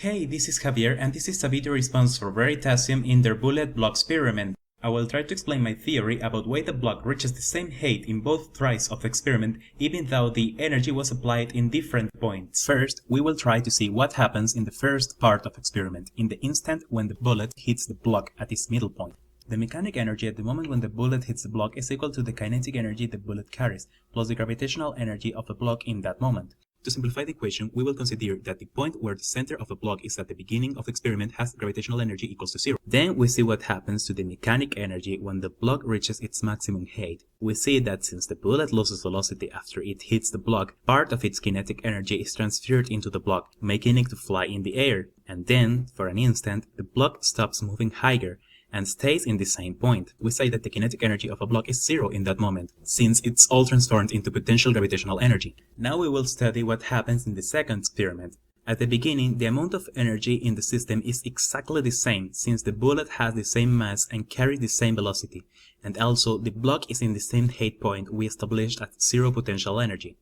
Hey, this is Javier and this is a video response for Veritasium in their bullet block experiment. I will try to explain my theory about why the block reaches the same height in both tries of experiment even though the energy was applied in different points. First, we will try to see what happens in the first part of experiment, in the instant when the bullet hits the block at its middle point. The mechanic energy at the moment when the bullet hits the block is equal to the kinetic energy the bullet carries, plus the gravitational energy of the block in that moment. To simplify the equation, we will consider that the point where the center of a block is at the beginning of the experiment has gravitational energy equals to 0. Then we see what happens to the mechanic energy when the block reaches its maximum height. We see that since the bullet loses velocity after it hits the block, part of its kinetic energy is transferred into the block, making it to fly in the air. And then, for an instant, the block stops moving higher and stays in the same point. We say that the kinetic energy of a block is 0 in that moment, since it's all transformed into potential gravitational energy. Now we will study what happens in the second experiment. At the beginning, the amount of energy in the system is exactly the same, since the bullet has the same mass and carries the same velocity, and also the block is in the same height point we established at 0 potential energy.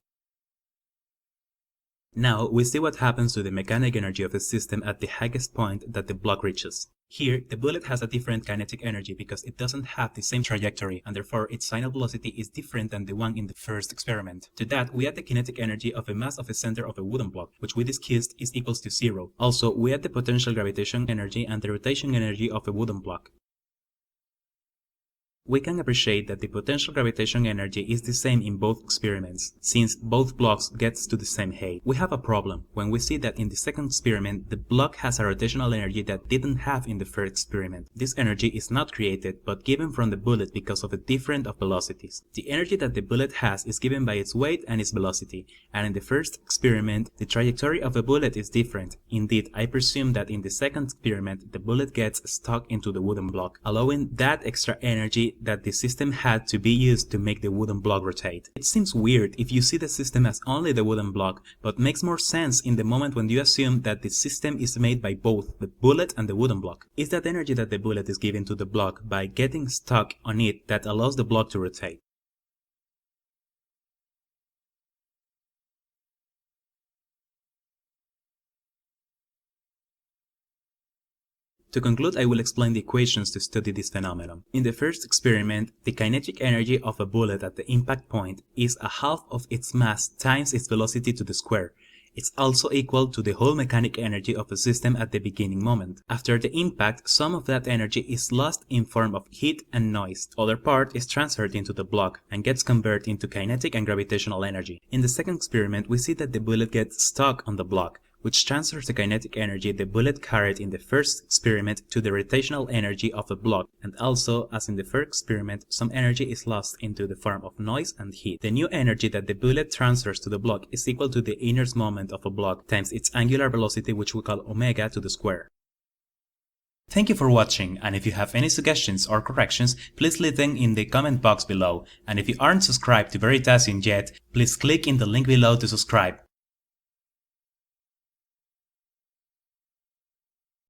Now we see what happens to the mechanic energy of the system at the highest point that the block reaches. Here, the bullet has a different kinetic energy because it doesn't have the same trajectory and therefore its final velocity is different than the one in the first experiment. To that, we add the kinetic energy of the mass of the center of a wooden block, which we discussed is equals to 0. Also, we add the potential gravitation energy and the rotation energy of a wooden block. We can appreciate that the potential gravitation energy is the same in both experiments, since both blocks gets to the same height. We have a problem when we see that in the second experiment the block has a rotational energy that didn't have in the first experiment. This energy is not created but given from the bullet because of a difference of velocities. The energy that the bullet has is given by its weight and its velocity, and in the first experiment the trajectory of a bullet is different. Indeed, I presume that in the second experiment the bullet gets stuck into the wooden block, allowing that extra energy that the system had to be used to make the wooden block rotate. It seems weird if you see the system as only the wooden block, but makes more sense in the moment when you assume that the system is made by both the bullet and the wooden block. It's that energy that the bullet is giving to the block by getting stuck on it that allows the block to rotate. To conclude, I will explain the equations to study this phenomenon. In the first experiment, the kinetic energy of a bullet at the impact point is a half of its mass times its velocity to the square. It's also equal to the whole mechanic energy of a system at the beginning moment. After the impact, some of that energy is lost in form of heat and noise. The other part is transferred into the block and gets converted into kinetic and gravitational energy. In the second experiment, we see that the bullet gets stuck on the block, which transfers the kinetic energy the bullet carried in the first experiment to the rotational energy of the block, and also, as in the first experiment, some energy is lost into the form of noise and heat. The new energy that the bullet transfers to the block is equal to the inner's moment of a block times its angular velocity, which we call omega to the square. Thank you for watching, and if you have any suggestions or corrections, please leave them in the comment box below, and if you aren't subscribed to Veritasium yet, please click in the link below to subscribe.